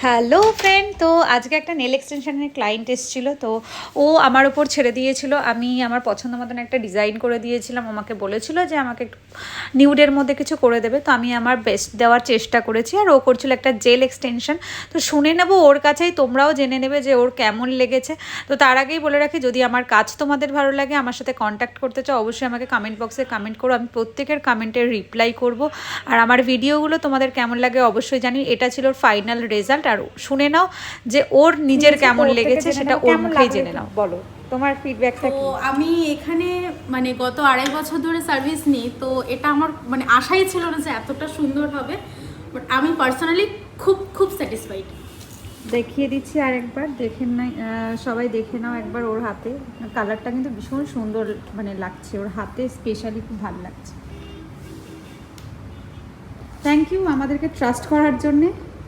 Hello friend, তো আজকে একটা নেল এক্সটেনশনের ক্লায়েন্ট এসেছিল। তো ও আমার উপর ছেড়ে দিয়েছিল, আমি আমার পছন্দ মতন একটা ডিজাইন করে দিয়েছিলাম। আমাকে বলেছিল যে আমাকে একটু নিউডের মধ্যে কিছু করে দেবে, তো আমি আমার বেস্ট দেওয়ার চেষ্টা করেছি। আর ও করছিল একটা জেল এক্সটেনশন। তো শুনে নেব ওর কাছেই, তোমরাও জেনে নেবে যে ওর কেমন লেগেছে। তো তার আগেই বলে রাখি, যদি আমার কাজ তোমাদের ভালো লাগে, আমার সাথে কন্ট্যাক্ট করতে চাও, অবশ্যই আমাকে কমেন্ট বক্সে কমেন্ট করো। আমি প্রত্যেকের কমেন্টের রিপ্লাই করব। আর আমার ভিডিওগুলো তোমাদের কেমন লাগে অবশ্যই জানি। এটা ছিল ওর ফাইনাল রেজাল্ট। আর শুনে নাও যে ওর নিজের কেমন লেগেছে, সেটা ওর মুখেই জেনে নাও। বলো তোমার ফিডব্যাকটা তো কি? আমি এখানে মানে গত 2.5 বছর ধরে সার্ভিস নিই, তো এটা আমার মানে আশাই ছিল না যে এতটা সুন্দর হবে, বাট আমি পার্সোনালি খুব খুব স্যাটিসফাইড। দেখিয়ে দিচ্ছি আর একবার, দেখে নাই সবাই দেখে নাও একবার। ওর হাতে কালারটা কিন্তু ভীষণ সুন্দর মানে লাগছে, ওর হাতে স্পেশালি খুব ভালো লাগছে। থ্যাংক ইউ আমাদেরকে ট্রাস্ট করার জন্যে।